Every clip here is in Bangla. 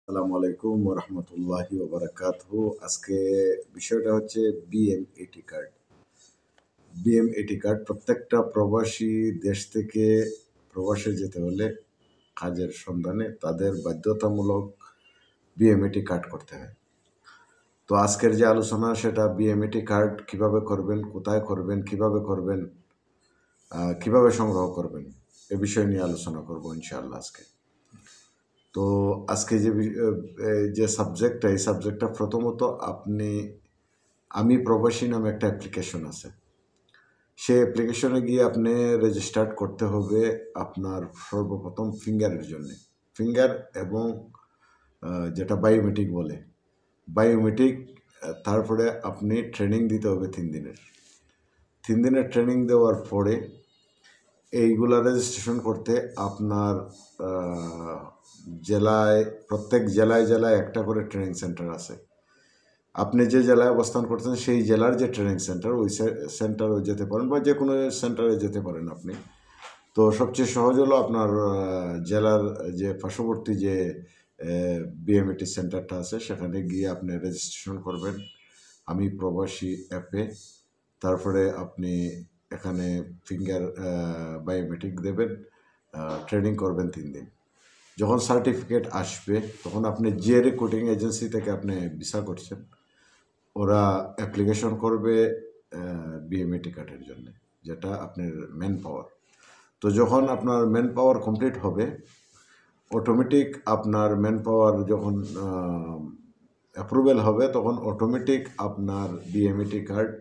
আসসালামু আলাইকুম ওয়া রাহমাতুল্লাহি ওয়া বারাকাতুহু। আজকে বিষয়টা হচ্ছে বিএমএটি কার্ড। বিএমএটি কার্ড প্রত্যেকটা প্রবাসী দেশ থেকে প্রবাসে যেতে হলে কাজের সন্ধানে তাদের বাধ্যতামূলক বিএমএটি কার্ড করতে হয়। তো আজকের যে আলোচনা সেটা বিএমএটি কার্ড কিভাবে করবেন, কোথায় করবেন, কিভাবে করবেন, কিভাবে সংগ্রহ করবেন এ বিষয় নিয়ে আলোচনা করব ইনশাআল্লাহ আজকে। তো আজকে যে সাবজেক্টটা এই সাবজেক্টটা প্রথমত আমি প্রবাসী নামে একটা অ্যাপ্লিকেশন আছে। সেই অ্যাপ্লিকেশনে গিয়ে আপনি রেজিস্টার্ড করতে হবে আপনার সর্বপ্রথম ফিঙ্গারের জন্যে। ফিঙ্গার এবং যেটা বায়োমেট্রিক বলে বায়োমেট্রিক। তারপরে আপনি ট্রেনিং দিতে হবে 3 দিনের। 3 দিনের ট্রেনিং দেওয়ার পরে এইগুলা রেজিস্ট্রেশন করতে আপনার প্রত্যেক জেলায় একটা করে ট্রেনিং সেন্টার আছে। আপনি যে জেলায় অবস্থান করছেন সেই জেলার যে ট্রেনিং সেন্টার ওই সেন্টারে যেতে পারেন বা যে কোনো সেন্টারে যেতে পারেন আপনি। তো সবচেয়ে সহজ হলো আপনার জেলার যে পার্শ্ববর্তী যে বিএমএটি সেন্টারটা আছে সেখানে গিয়ে আপনি রেজিস্ট্রেশন করবেন আমি প্রবাসী অ্যাপে। তারপরে আপনি এখানে ফিঙ্গার বায়োমেট্রিক দেবেন, ট্রেনিং করবেন 3 দিন। যখন সার্টিফিকেট আসবে তখন আপনি যে রিক্রুটিং এজেন্সি থেকে আপনি ভিসা করছেন ওরা অ্যাপ্লিকেশন করবে বিএমএটি কার্ডের জন্য, যেটা আপনার ম্যান পাওয়ার। তো যখন আপনার ম্যান পাওয়ার কমপ্লিট হবে অটোমেটিক আপনার ম্যান পাওয়ার যখন অ্যাপ্রুভেল হবে তখন অটোমেটিক আপনার বিএমএটি কার্ড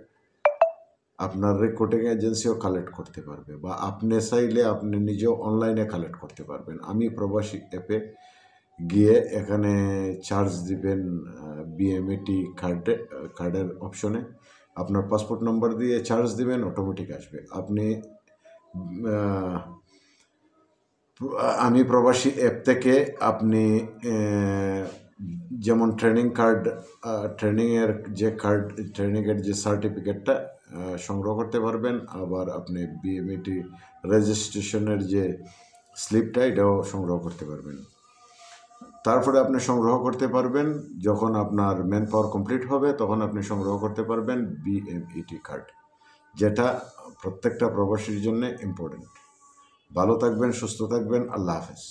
আপনার রিক্রুটিং এজেন্সিও কালেক্ট করতে পারবে বা আপনি চাইলে আপনি নিজেও অনলাইনে কালেক্ট করতে পারবেন। আমি প্রবাসী অ্যাপে গিয়ে এখানে চার্জ দিবেন বিএমএটি কার্ডের অপশনে আপনার পাসপোর্ট নাম্বার দিয়ে চার্জ দিবেন, অটোমেটিক আসবে। আমি প্রবাসী অ্যাপ থেকে আপনি যেমন ট্রেনিংয়ের যে সার্টিফিকেটটা সংগ্রহ করতে পারবেন, আবার আপনি বিএমএটি রেজিস্ট্রেশনের যে স্লিপটা এটাও সংগ্রহ করতে পারবেন। তারপরে আপনি সংগ্রহ করতে পারবেন যখন আপনার ম্যান পাওয়ার কমপ্লিট হবে তখন আপনি সংগ্রহ করতে পারবেন বিএমইটি কার্ড, যেটা প্রত্যেকটা প্রবাসীর জন্য ইম্পর্টেন্ট। ভালো থাকবেন, সুস্থ থাকবেন। আল্লাহ হাফেজ।